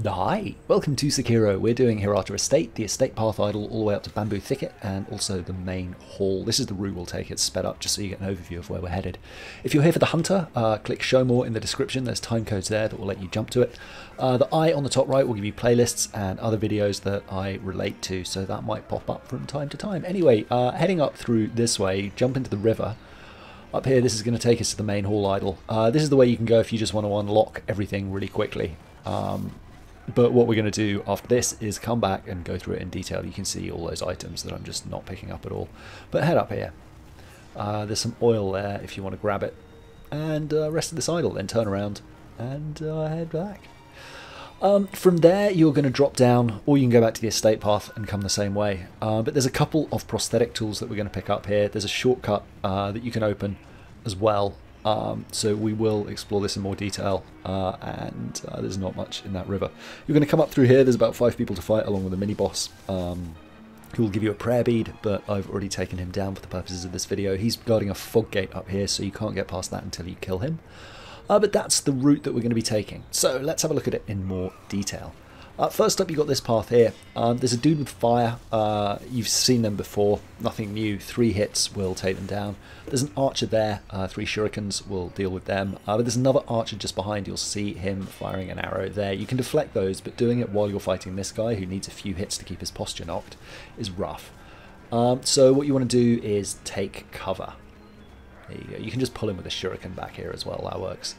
Hi, welcome to Sekiro. We're doing Hirata Estate, the estate path idle all the way up to Bamboo Thicket, and also the main hall. This is the route we'll take. It's sped up just so you get an overview of where we're headed. If you're here for the Hunter, click Show More in the description. There's time codes there that will let you jump to it. The eye on the top right will give you playlists and other videos that I relate to, so that might pop up from time to time. Anyway, heading up through this way, jump into the river. Up here, this is going to take us to the main hall idle. This is the way you can go if you just want to unlock everything really quickly. But what we're going to do after this is come back and go through it in detail. You can see all those items that I'm just not picking up at all. But head up here. There's some oil there if you want to grab it. And rest of this idle, then turn around and head back. From there you're going to drop down, or you can go back to the estate path and come the same way. But there's a couple of prosthetic tools that we're going to pick up here. There's a shortcut that you can open as well. So we will explore this in more detail, and there's not much in that river. You're going to come up through here. There's about 5 people to fight along with a mini-boss who will give you a prayer bead, but I've already taken him down for the purposes of this video. He's guarding a fog gate up here, so you can't get past that until you kill him. But that's the route that we're going to be taking. So let's have a look at it in more detail. First up, you've got this path here. There's a dude with fire. You've seen them before. Nothing new. 3 hits will take them down. There's an archer there. 3 shurikens will deal with them. But there's another archer just behind. You'll see him firing an arrow there. You can deflect those, but doing it while you're fighting this guy, who needs a few hits to keep his posture knocked, is rough. So what you want to do is take cover. There you go. You can just pull him with a shuriken back here as well. That works.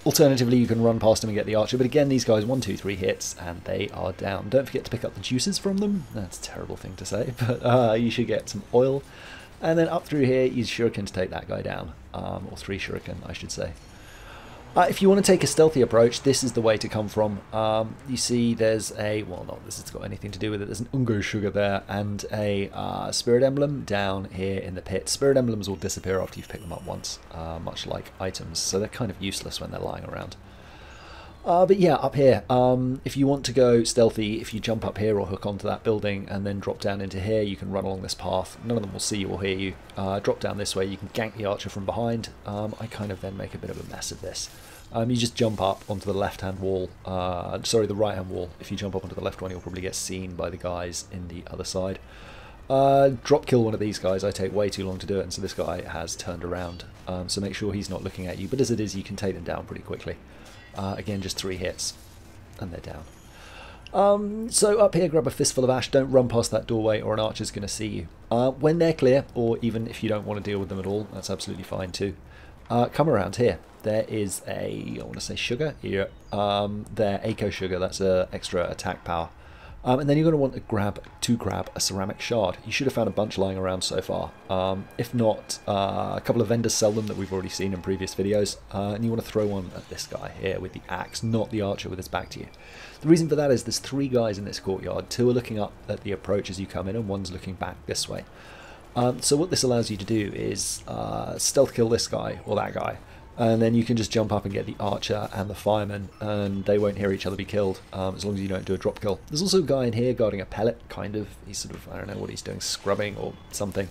Alternatively, you can run past him and get the archer, but again, these guys, 1, 2, 3 hits, and they are down. Don't forget to pick up the juices from them. That's a terrible thing to say, but you should get some oil. And then up through here, use shuriken to take that guy down, or 3 shuriken, I should say. If you want to take a stealthy approach, this is the way to come from. You see there's a, well, not this has got anything to do with it, there's an Ungo sugar there, and a spirit emblem down here in the pit. Spirit emblems will disappear after you've picked them up once, much like items, so they're kind of useless when they're lying around. But yeah, up here, if you want to go stealthy, if you jump up here or hook onto that building and then drop down into here, you can run along this path. None of them will see you or hear you. Drop down this way, you can gank the archer from behind. I kind of then make a bit of a mess of this. You just jump up onto the left-hand wall, sorry, the right-hand wall. If you jump up onto the left one, you'll probably get seen by the guys in the other side. Drop kill one of these guys. I take way too long to do it, and so this guy has turned around. So make sure he's not looking at you, but as it is, you can take them down pretty quickly. Again, just 3 hits, and they're down. So up here, grab a fistful of ash. Don't run past that doorway, or an archer's going to see you. When they're clear, or even if you don't want to deal with them at all, that's absolutely fine too. Come around here. There is a, I want to say sugar here. There, Eco Sugar. That's a extra attack power. And then you're going to want to grab a ceramic shard. You should have found a bunch lying around so far. If not, a couple of vendors sell them that we've already seen in previous videos. And you want to throw one at this guy here with the axe, not the archer with his back to you. The reason for that is there's 3 guys in this courtyard. 2 are looking up at the approach as you come in, and 1's looking back this way. So what this allows you to do is stealth kill this guy or that guy. And then you can just jump up and get the archer and the fireman, and they won't hear each other be killed, as long as you don't do a drop kill. There's also a guy in here guarding a pellet, kind of. He's sort of, I don't know what he's doing, scrubbing or something.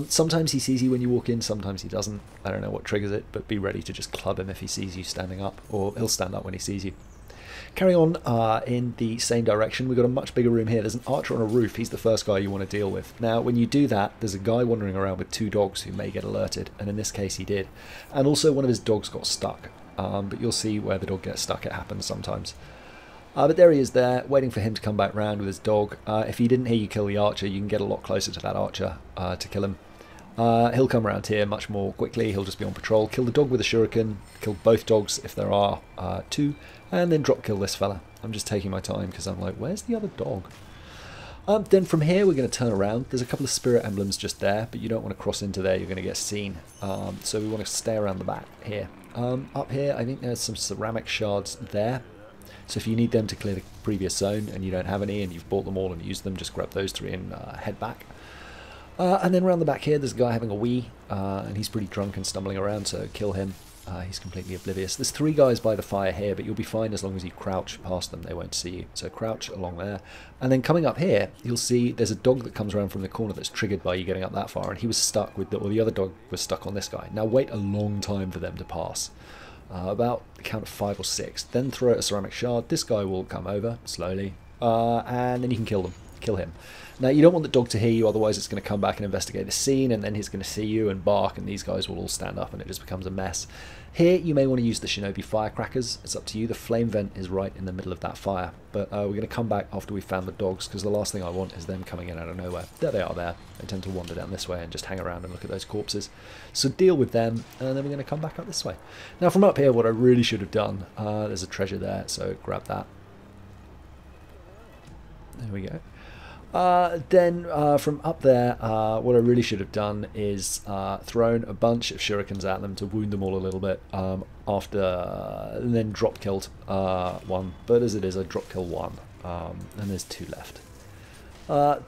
Sometimes he sees you when you walk in, sometimes he doesn't. I don't know what triggers it, but be ready to just club him if he sees you standing up, or he'll stand up when he sees you. Carry on in the same direction. We've got a much bigger room here. There's an archer on a roof. He's the first guy you want to deal with. Now, when you do that, there's a guy wandering around with 2 dogs who may get alerted, and in this case he did. And also one of his dogs got stuck, but you'll see where the dog gets stuck. It happens sometimes. But there he is there, waiting for him to come back round with his dog. If he didn't hear you kill the archer, you can get a lot closer to that archer to kill him. He'll come around here much more quickly. He'll just be on patrol. Kill the dog with a shuriken. Kill both dogs if there are 2. And then drop kill this fella. I'm just taking my time because I'm like, where's the other dog? Then from here we're going to turn around. There's a couple of spirit emblems just there, but you don't want to cross into there. You're going to get seen. So we want to stay around the back here. Up here I think there's some ceramic shards there. So if you need them to clear the previous zone and you don't have any and you've bought them all and used them, just grab those 3 and head back. And then around the back here, there's a guy having a wee, and he's pretty drunk and stumbling around, so kill him. He's completely oblivious. There's 3 guys by the fire here, but you'll be fine as long as you crouch past them. They won't see you. So crouch along there. And then coming up here, you'll see there's a dog that comes around from the corner that's triggered by you getting up that far, and he was stuck with, or the other dog was stuck on this guy. Now wait a long time for them to pass. about the count of 5 or 6. Then throw a ceramic shard. This guy will come over slowly, and then you can kill him. Now you don't want the dog to hear you, otherwise it's going to come back and investigate the scene, and then he's going to see you and bark, and these guys will all stand up, and it just becomes a mess. Here you may want to use the Shinobi firecrackers. It's up to you. The flame vent is right in the middle of that fire, but we're going to come back after we've found the dogs, because the last thing I want is them coming in out of nowhere. There they are there. They tend to wander down this way and just hang around and look at those corpses. So deal with them, and then we're going to come back up this way. Now from up here, what I really should have done, there's a treasure there, so grab that. There we go. Then from up there, what I really should have done is thrown a bunch of shurikens at them to wound them all a little bit and then drop killed one. But as it is, I drop kill one, and there's 2 left.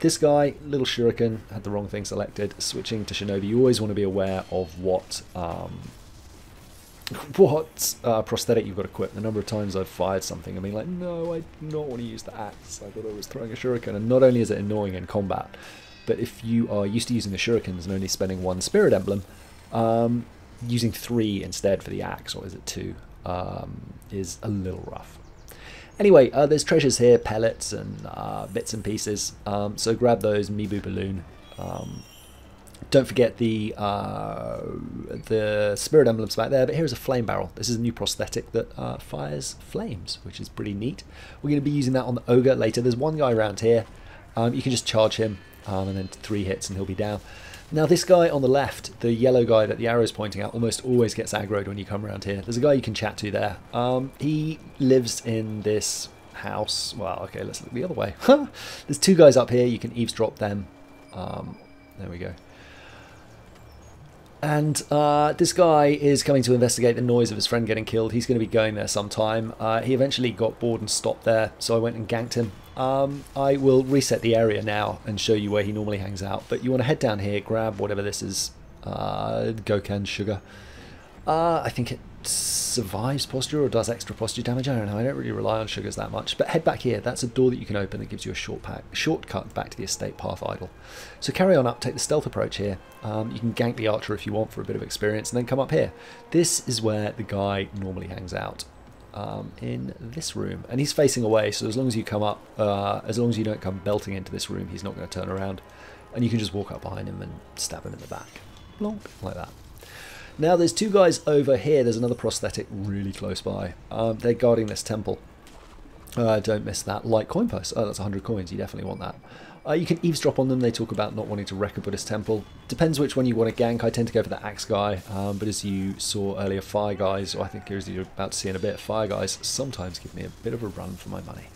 This guy, little shuriken, had the wrong thing selected. Switching to Shinobi, you always want to be aware of what prosthetic you've got equipped. The number of times I've fired something and been like, no, I do not want to use the axe. I thought I was throwing a shuriken. And not only is it annoying in combat, but if you are used to using the shurikens and only spending 1 spirit emblem, using 3 instead for the axe, or is it 2, is a little rough. Anyway, there's treasures here, pellets and bits and pieces, so grab those. Mibu balloon. Don't forget the spirit emblems back there, but here's a flame barrel. This is a new prosthetic that fires flames, which is pretty neat. We're going to be using that on the ogre later. There's one guy around here. You can just charge him, and then 3 hits and he'll be down. Now this guy on the left, the yellow guy that the arrow's pointing at, almost always gets aggroed when you come around here. There's a guy you can chat to there. He lives in this house. Well, okay, let's look the other way. There's 2 guys up here. You can eavesdrop them. There we go. And this guy is coming to investigate the noise of his friend getting killed. He's going to be going there sometime. He eventually got bored and stopped there, so I went and ganked him. I will reset the area now and show you where he normally hangs out. But you want to head down here, grab whatever this is, Gokan sugar. I think it survives posture or does extra posture damage. I don't know. I don't really rely on sugars that much. But head back here. That's a door that you can open that gives you a shortcut back to the estate path idol. So carry on up. Take the stealth approach here. You can gank the archer if you want for a bit of experience, and then come up here. This is where the guy normally hangs out. In this room, and he's facing away, so as long as you come up, as long as you don't come belting into this room, he's not going to turn around, and you can just walk up behind him and stab him in the back, Blonk, like that. Now there's 2 guys over here. There's another prosthetic really close by. They're guarding this temple. Don't miss that. Light coin purse. Oh, that's 100 coins. You definitely want that. You can eavesdrop on them. They talk about not wanting to wreck a Buddhist temple. Depends which one you want to gank. I tend to go for the axe guy, but as you saw earlier, fire guys, or I think as you're about to see in a bit, fire guys sometimes give me a bit of a run for my money.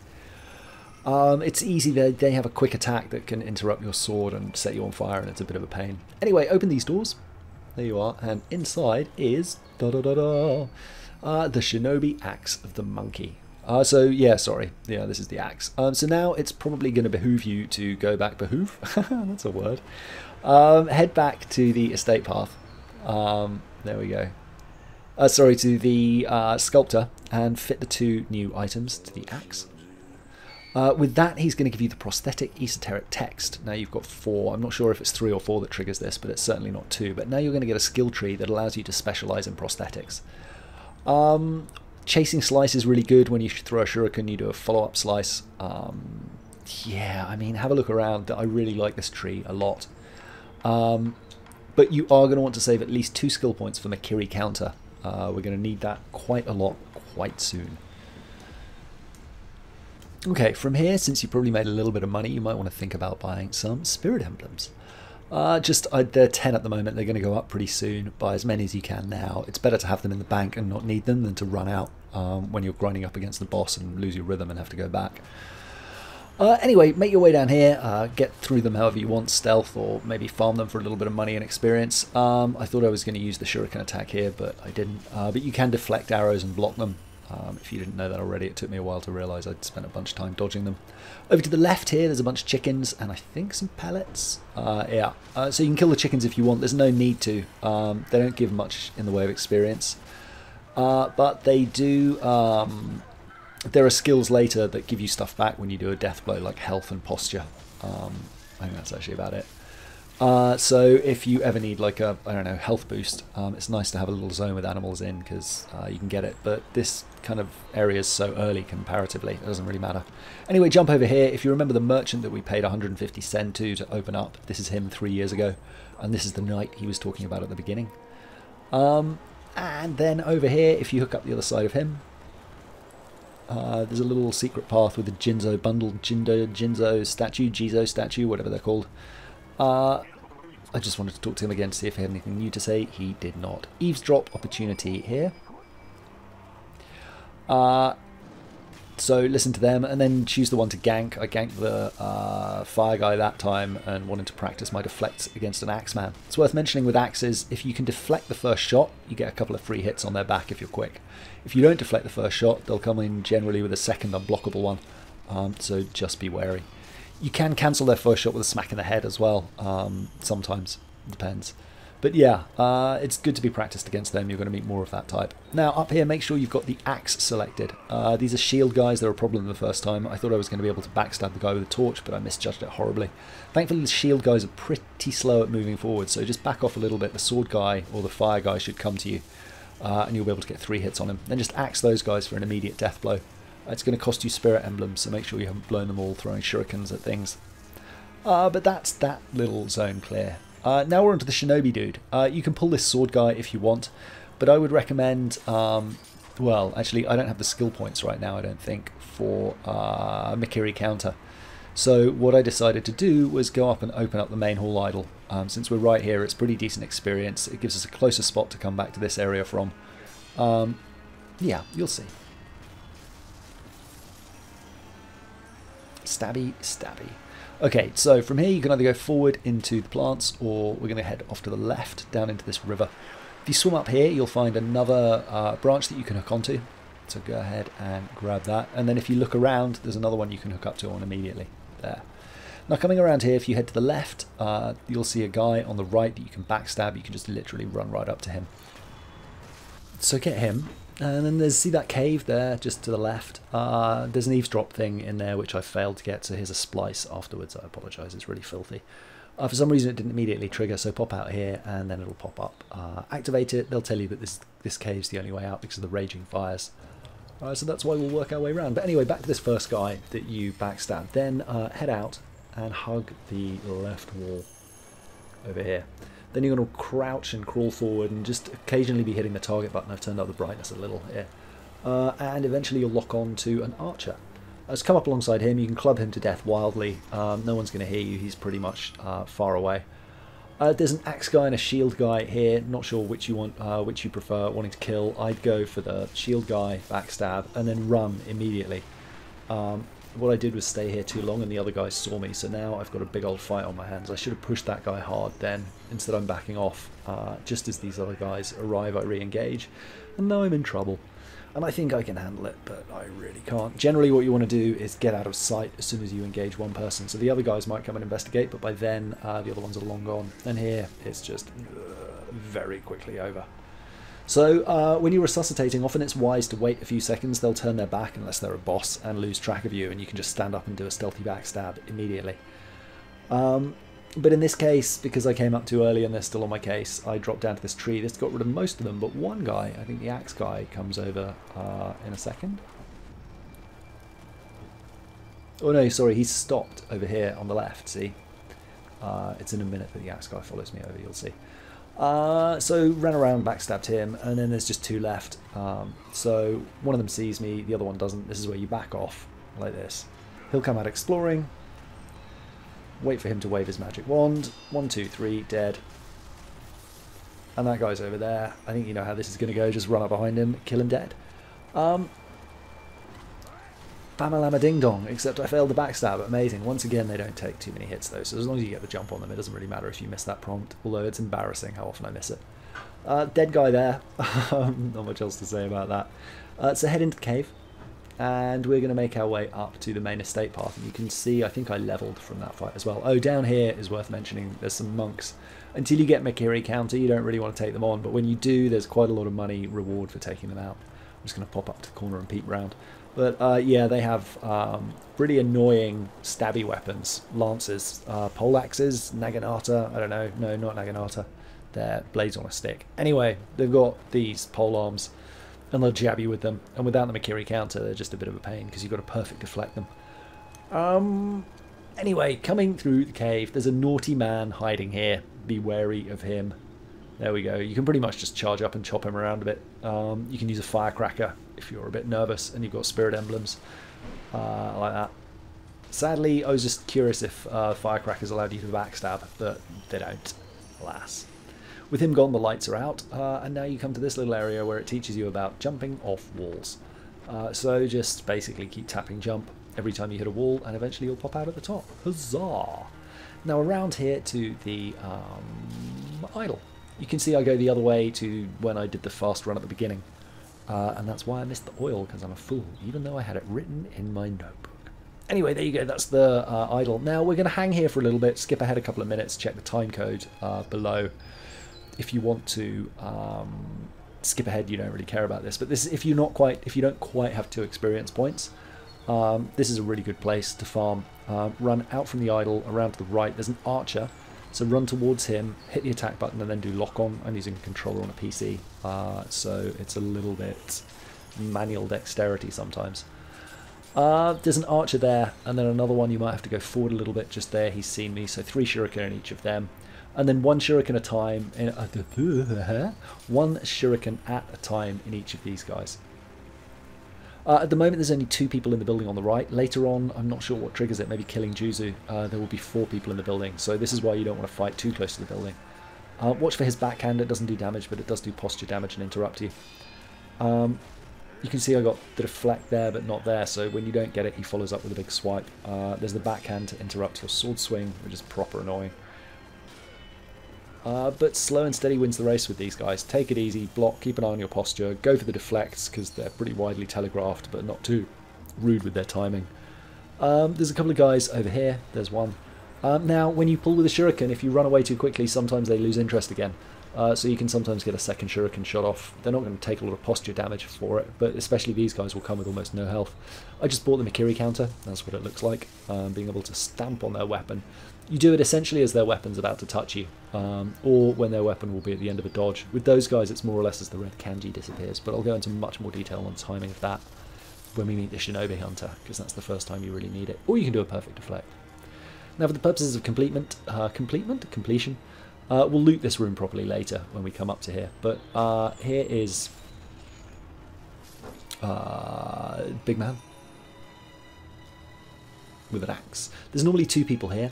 It's easy. They have a quick attack that can interrupt your sword and set you on fire, and it's a bit of a pain. Anyway, open these doors. There you are, and inside is the Shinobi Axe of the Monkey. So yeah, sorry, yeah, this is the axe. So now it's probably going to behoove you to go back. Behoove? That's a word. Head back to the estate path. There we go. Sorry, to the Sculptor, and fit the 2 new items to the axe. With that, he's going to give you the prosthetic esoteric text. Now you've got 4. I'm not sure if it's 3 or 4 that triggers this, but it's certainly not 2. But now you're going to get a skill tree that allows you to specialize in prosthetics. Chasing slice is really good. When you throw a shuriken, you do a follow-up slice. Yeah, I mean, have a look around. I really like this tree a lot. But you are going to want to save at least 2 skill points for Makiri counter. We're going to need that quite a lot, quite soon. Okay, from here, since you probably made a little bit of money, you might want to think about buying some spirit emblems. They're 10 at the moment. They're going to go up pretty soon. Buy as many as you can now. It's better to have them in the bank and not need them than to run out when you're grinding up against the boss and lose your rhythm and have to go back. Anyway, make your way down here. Get through them however you want, stealth, or maybe farm them for a little bit of money and experience. I thought I was going to use the shuriken attack here, but I didn't. But you can deflect arrows and block them. If you didn't know that already, it took me a while to realise I'd spent a bunch of time dodging them. Over to the left here, there's a bunch of chickens and I think some pellets. Yeah, so you can kill the chickens if you want. There's no need to. They don't give much in the way of experience. But they do... there are skills later that give you stuff back when you do a death blow, like health and posture. I think that's actually about it. So if you ever need like a, I don't know, health boost, it's nice to have a little zone with animals in because you can get it. But this kind of area is so early comparatively, it doesn't really matter. Anyway, jump over here. If you remember the merchant that we paid 150 sen to open up, this is him 3 years ago. And this is the knight he was talking about at the beginning. And then over here, if you hook up the other side of him, there's a little secret path with the Jizo bundle, Jizo statue, Jizo statue, whatever they're called. I just wanted to talk to him again to see if he had anything new to say. He did not. Eavesdrop opportunity here. So listen to them and then choose the one to gank. I ganked the fire guy that time and wanted to practice my deflects against an Axeman. It's worth mentioning with axes, if you can deflect the first shot, you get a couple of free hits on their back if you're quick. If you don't deflect the first shot, they'll come in generally with a second unblockable one. So just be wary. You can cancel their first shot with a smack in the head as well, sometimes, depends. But yeah, it's good to be practiced against them, you're going to meet more of that type. Now up here, make sure you've got the axe selected. These are shield guys, they're a problem the first time. I thought I was going to be able to backstab the guy with a torch, but I misjudged it horribly. Thankfully the shield guys are pretty slow at moving forward, so just back off a little bit. The sword guy or the fire guy should come to you, and you'll be able to get 3 hits on him. Then just axe those guys for an immediate death blow. It's going to cost you spirit emblems, so make sure you haven't blown them all throwing shurikens at things. But that's that little zone clear. Now we're onto the Shinobi dude. You can pull this sword guy if you want, but I would recommend, well, actually I don't have the skill points right now, I don't think, for Mikiri counter. So what I decided to do was go up and open up the main hall idol. Since we're right here, it's pretty decent experience. It gives us a closer spot to come back to this area from. Yeah, you'll see. Stabby, stabby. Okay, so from here you can either go forward into the plants or we're going to head off to the left down into this river. If you swim up here, you'll find another branch that you can hook onto. So go ahead and grab that. And then if you look around, there's another one you can hook up to on immediately. There. Now coming around here, if you head to the left, you'll see a guy on the right that you can backstab. You can just literally run right up to him. So get him. And then see that cave there, just to the left. There's an eavesdrop thing in there which I failed to get, so here's a splice afterwards. I apologise, it's really filthy. For some reason it didn't immediately trigger, so pop out here and then it'll pop up. Activate it, they'll tell you that this cave's the only way out because of the raging fires. So that's why we'll work our way around. But anyway, back to this first guy that you backstabbed. Then head out and hug the left wall over here. Then you're going to crouch and crawl forward and just occasionally be hitting the target button. I've turned up the brightness a little here. And eventually you'll lock on to an archer. As come up alongside him, you can club him to death wildly. No one's going to hear you, he's pretty much far away. There's an axe guy and a shield guy here. Not sure which you want, which you prefer wanting to kill. I'd go for the shield guy, backstab, and then run immediately. What I did was stay here too long and the other guys saw me, so now I've got a big old fight on my hands. I should have pushed that guy hard then. Instead I'm backing off. Just as these other guys arrive, I re-engage. And now I'm in trouble. And I think I can handle it, but I really can't. Generally what you want to do is get out of sight as soon as you engage one person. So the other guys might come and investigate, but by then the other ones are long gone. And here it's just very quickly over. So when you're resuscitating, often it's wise to wait a few seconds. They'll turn their back unless they're a boss and lose track of you, and you can just stand up and do a stealthy backstab immediately. But in this case, because I came up too early and they're still on my case, I dropped down to this tree. This got rid of most of them, but one guy, I think the axe guy, comes over in a second. Oh no, sorry, he's stopped over here on the left, see? It's in a minute that the axe guy follows me over, you'll see. So ran around, backstabbed him, and then there's just 2 left. So one of them sees me, the other one doesn't. This is where you back off, like this. He'll come out exploring. Wait for him to wave his magic wand. 1, 2, 3, dead. And that guy's over there. I think you know how this is going to go. Just run up behind him, kill him dead. Bamalama ding dong, except I failed the backstab. Amazing. Once again, they don't take too many hits though, so as long as you get the jump on them, it doesn't really matter if you miss that prompt, although it's embarrassing how often I miss it. Dead guy there. Not much else to say about that. So head into the cave, and we're going to make our way up to the main estate path. And you can see, I think I leveled from that fight as well. Oh, down here is worth mentioning, there's some monks. Until you get Mikiri counter, you don't really want to take them on, but when you do, there's quite a lot of money reward for taking them out. I'm just going to pop up to the corner and peep round. But yeah, they have pretty annoying stabby weapons. Lances, pole axes, naginata, I don't know, no, not naginata. They're blades on a stick. Anyway, they've got these pole arms, and they'll jab you with them. And without the Mikiri counter, they're just a bit of a pain, because you've got to perfect deflect them. Anyway, coming through the cave, there's a naughty man hiding here. Be wary of him. There we go. You can pretty much just charge up and chop him around a bit. You can use a firecracker if you're a bit nervous and you've got spirit emblems like that. Sadly, I was just curious if firecrackers allowed you to backstab, but they don't, alas. With him gone, the lights are out, and now you come to this little area where it teaches you about jumping off walls. So just basically keep tapping jump every time you hit a wall, and eventually you'll pop out at the top. Huzzah! Now around here to the idol. You can see I go the other way to when I did the fast run at the beginning. And that's why I missed the oil, because I'm a fool, even though I had it written in my notebook. Anyway, there you go, that's the idol. Now we're going to hang here for a little bit, skip ahead a couple of minutes, check the time code below. If you want to skip ahead, you don't really care about this. But this, if you don't quite have 2 experience points, this is a really good place to farm. Run out from the idol, around to the right. There's an archer, so run towards him, hit the attack button, and then do lock on. I'm using a controller on a PC, so it's a little bit manual dexterity sometimes. There's an archer there, and then another one you might have to go forward a little bit. Just there, he's seen me, so 3 shuriken in each of them. And then 1 shuriken at a time, 1 shuriken at a time in each of these guys. At the moment there's only 2 people in the building on the right. Later on, I'm not sure what triggers it, maybe killing Jizo, there will be 4 people in the building. So this is why you don't want to fight too close to the building. Watch for his backhand, it doesn't do damage, but it does do posture damage and interrupt you. You can see I got the deflect there, but not there, so when you don't get it, he follows up with a big swipe. There's the backhand to interrupt your sword swing, which is proper annoying. But slow and steady wins the race with these guys. Take it easy, block, keep an eye on your posture, go for the deflects because they're pretty widely telegraphed but not too rude with their timing. There's a couple of guys over here, there's one. Now when you pull with a shuriken, if you run away too quickly sometimes they lose interest again. So you can sometimes get a second shuriken shot off. They're not going to take a lot of posture damage for it, but especially these guys will come with almost no health. I just bought the Mikiri counter, that's what it looks like, being able to stamp on their weapon. You do it essentially as their weapon's about to touch you, or when their weapon will be at the end of a dodge. With those guys it's more or less as the red kanji disappears, but I'll go into much more detail on timing of that when we meet the Shinobi hunter, because that's the first time you really need it. Or you can do a perfect deflect. Now for the purposes of completion, we'll loot this room properly later when we come up to here, but here is big man with an axe. There's normally 2 people here.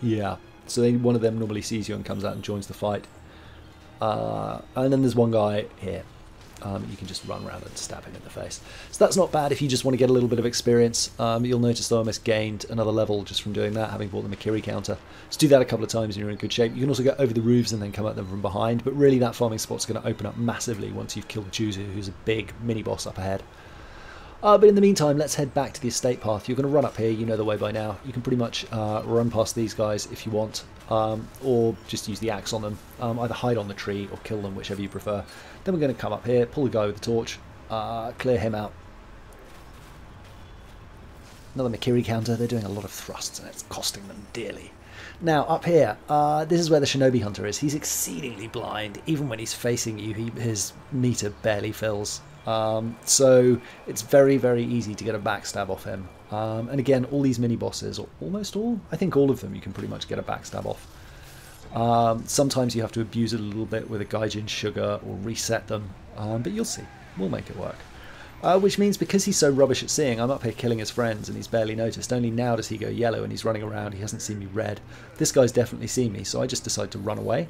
Yeah, so one of them normally sees you and comes out and joins the fight. And then there's one guy here. You can just run around and stab him in the face. So that's not bad if you just want to get a little bit of experience. You'll notice though I almost gained another level just from doing that, having bought the Mikiri counter. So do that a couple of times and you're in good shape. You can also go over the roofs and then come at them from behind, but really that farming spot's going to open up massively once you've killed Jizo, who's a big mini-boss up ahead. But in the meantime, let's head back to the estate path. You're going to run up here, you know the way by now. You can pretty much run past these guys if you want, or just use the axe on them. Either hide on the tree or kill them, whichever you prefer. Then we're going to come up here, pull the guy with the torch, clear him out. Another Mikiri counter. They're doing a lot of thrusts and it's costing them dearly. Now up here, this is where the Shinobi hunter is. He's exceedingly blind. Even when he's facing you, his meter barely fills. So it's very, very easy to get a backstab off him. And again, all these mini-bosses, or almost all, I think all of them, you can pretty much get a backstab off. Sometimes you have to abuse it a little bit with a Gaijin sugar or reset them, but you'll see, we'll make it work. Which means because he's so rubbish at seeing, I'm up here killing his friends and he's barely noticed. Only now does he go yellow and he's running around, he hasn't seen me red. This guy's definitely seen me, so I just decide to run away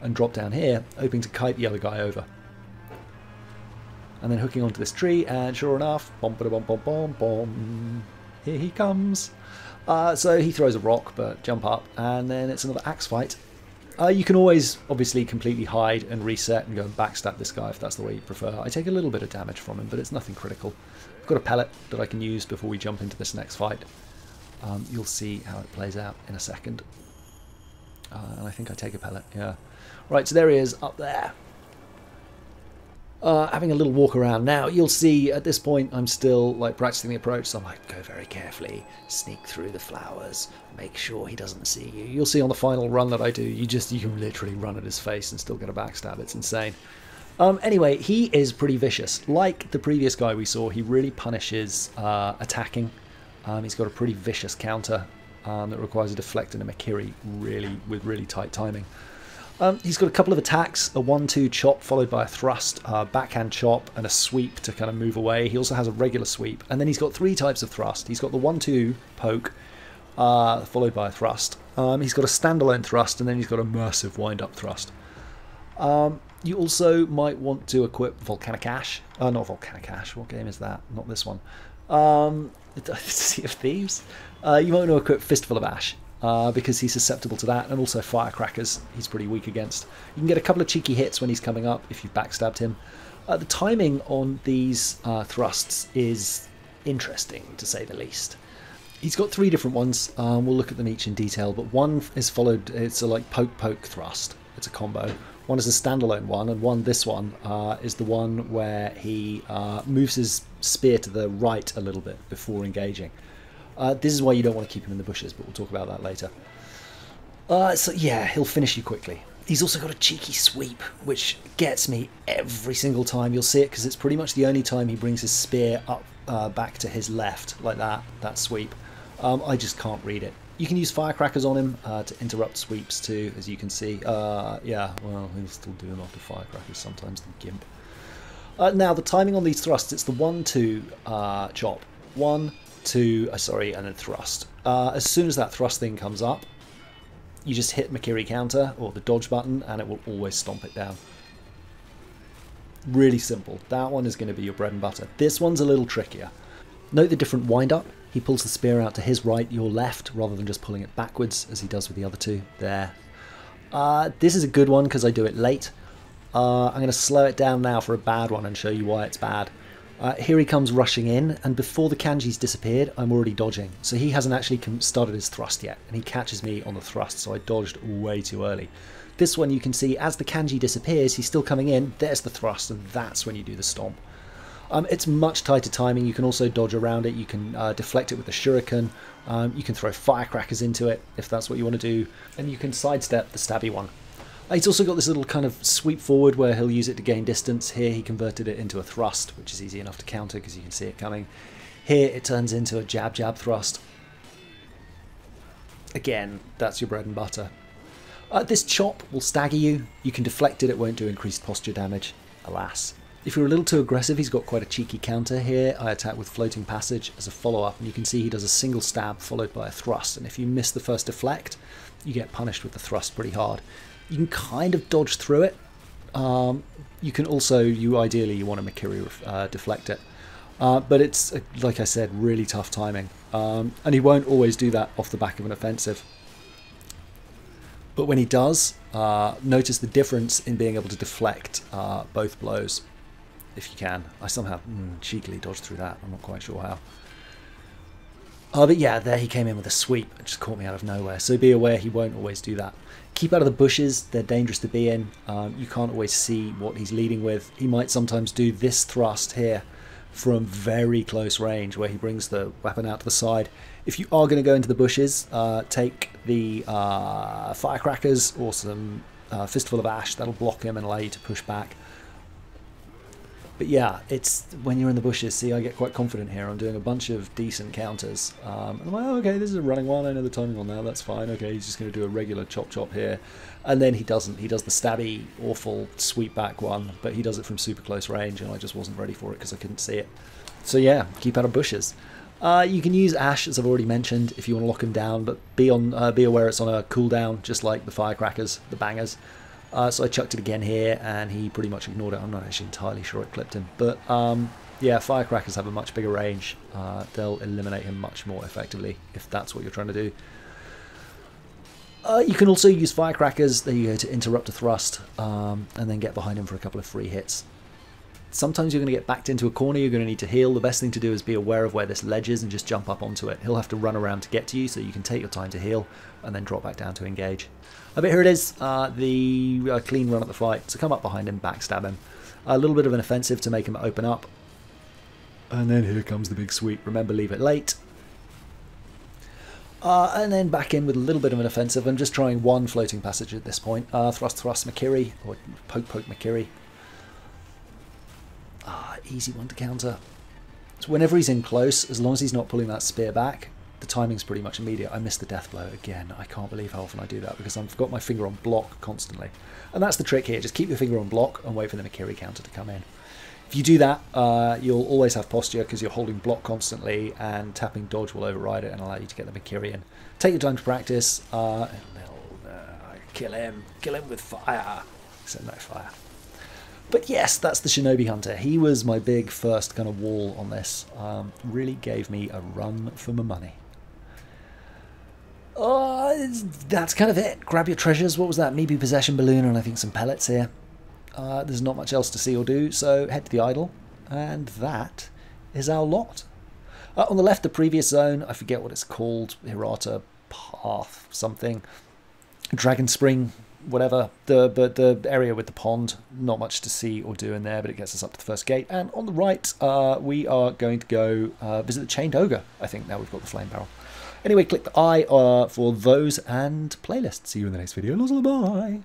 and drop down here, hoping to kite the other guy over. And then hooking onto this tree, and sure enough, bom ba bom bom bom bom, here he comes. So he throws a rock, but jump up, and then it's another axe fight. You can always, obviously, completely hide and reset and go and backstab this guy if that's the way you prefer. I take a little bit of damage from him, but it's nothing critical. I've got a pellet that I can use before we jump into this next fight. You'll see how it plays out in a second. And I think I take a pellet, yeah. Right, so there he is, up there. Having a little walk around. Now, you'll see at this point I'm still like practicing the approach, so I'm like, go very carefully, sneak through the flowers, make sure he doesn't see you. You'll see on the final run that I do, you can literally run at his face and still get a backstab. It's insane. Anyway, he is pretty vicious. Like the previous guy we saw, he really punishes attacking. He's got a pretty vicious counter that requires a deflect and a Makiri with really tight timing. He's got a couple of attacks, a 1-2 chop followed by a thrust, backhand chop and a sweep to kind of move away. He also has a regular sweep, and then he's got 3 types of thrust. He's got the 1-2 poke followed by a thrust. He's got a standalone thrust, and then he's got a immersive wind-up thrust. You also might want to equip Volcanic Ash. Not Volcanic Ash, what game is that? Not this one. Sea of Thieves? You might want to equip Fistful of Ash. Because he's susceptible to that, and also firecrackers he's pretty weak against. You can get a couple of cheeky hits when he's coming up if you've backstabbed him. The timing on these thrusts is interesting, to say the least. He's got 3 different ones. We'll look at them each in detail, but one is followed, it's a like poke thrust. It's a combo. One is a standalone one, and this one is the one where he moves his spear to the right a little bit before engaging. This is why you don't want to keep him in the bushes, but we'll talk about that later. So yeah, he'll finish you quickly. He's also got a cheeky sweep, which gets me every single time. You'll see it because it's pretty much the only time he brings his spear up back to his left, like that sweep. I just can't read it. You can use firecrackers on him to interrupt sweeps too, as you can see. Yeah, well, he'll still do a lot of firecrackers sometimes, the gimp. Now, the timing on these thrusts, it's the 1-2 chop. 1, 2, sorry, and then thrust. As soon as that thrust thing comes up, you just hit Makiri counter or the dodge button and it will always stomp it down. Really simple. That one is going to be your bread and butter. This one's a little trickier. Note the different wind-up. He pulls the spear out to his right, your left, rather than just pulling it backwards as he does with the other 2. There. This is a good one because I do it late. I'm going to slow it down now for a bad one and show you why it's bad. Here he comes rushing in, and before the kanji's disappeared, I'm already dodging. So he hasn't actually started his thrust yet, and he catches me on the thrust, so I dodged way too early. This one you can see, as the kanji disappears, he's still coming in, there's the thrust, and that's when you do the stomp. It's much tighter timing. You can also dodge around it, you can deflect it with the shuriken, you can throw firecrackers into it, if that's what you want to do, and you can sidestep the stabby one. He's also got this little kind of sweep forward where he'll use it to gain distance. Here he converted it into a thrust, which is easy enough to counter because you can see it coming. Here it turns into a jab thrust. Again, that's your bread and butter. This chop will stagger you. You can deflect it, it won't do increased posture damage, alas. If you're a little too aggressive, he's got quite a cheeky counter here. I attack with Floating Passage as a follow-up, and you can see he does a single stab followed by a thrust, and if you miss the first deflect, you get punished with the thrust pretty hard. You can kind of dodge through it. You can also, ideally you want to Makiri deflect it. But it's, like I said, really tough timing. And he won't always do that off the back of an offensive. But when he does, notice the difference in being able to deflect both blows, if you can. I somehow cheekily dodged through that, I'm not quite sure how. But yeah, there he came in with a sweep. It just caught me out of nowhere. So be aware he won't always do that. Keep out of the bushes. They're dangerous to be in. You can't always see what he's leading with. He might sometimes do this thrust here from very close range where he brings the weapon out to the side. If you are going to go into the bushes, take the firecrackers or some fistful of ash. That'll block him and allow you to push back. But yeah, it's when you're in the bushes, see, I get quite confident here. I'm doing a bunch of decent counters. And I'm like, oh, okay, this is a running one. I know the timing on that. That's fine. Okay, he's just going to do a regular chop here. And then he doesn't. He does the stabby, awful sweep back one, but he does it from super close range, and I just wasn't ready for it because I couldn't see it. So yeah, keep out of bushes. You can use Ash, as I've already mentioned, if you want to lock him down, but be aware it's on a cooldown, just like the firecrackers, the bangers. So I chucked it again here, and he pretty much ignored it. I'm not actually entirely sure it clipped him. But yeah, firecrackers have a much bigger range. They'll eliminate him much more effectively, if that's what you're trying to do. You can also use firecrackers, there you go, to interrupt a thrust, and then get behind him for a couple of free hits. Sometimes you're going to get backed into a corner, you're going to need to heal. The best thing to do is be aware of where this ledge is and just jump up onto it. He'll have to run around to get to you, so you can take your time to heal, and then drop back down to engage. But here it is, the clean run at the fight. So come up behind him, backstab him. A little bit of an offensive to make him open up. And then here comes the big sweep. Remember, leave it late. And then back in with a little bit of an offensive. I'm just trying one floating passage at this point. Thrust, Makiri, or poke, Makiri. Easy one to counter. So whenever he's in close, as long as he's not pulling that spear back, the timing's pretty much immediate. I missed the death blow again. I can't believe how often I do that because I've got my finger on block constantly. And that's the trick here. Just keep your finger on block and wait for the Makiri counter to come in. If you do that, you'll always have posture because you're holding block constantly, and tapping dodge will override it and allow you to get the Makiri in. Take your time to practice. Kill him with fire. So no fire. But yes, that's the Shinobi Hunter. He was my big first kind of wall on this. Really gave me a run for my money. That's kind of it. Grab your treasures. What was that? Mibu Possession Balloon and I think some pellets here. There's not much else to see or do, so head to the idol. And that is our lot. On the left, the previous zone. I forget what it's called. Hirata Path something. Dragon Spring, whatever. But the area with the pond. Not much to see or do in there, but it gets us up to the first gate. And on the right, we are going to go visit the Chained Ogre. I think now we've got the Flame Barrel. Anyway, click the I for those and playlists. See you in the next video. Bye.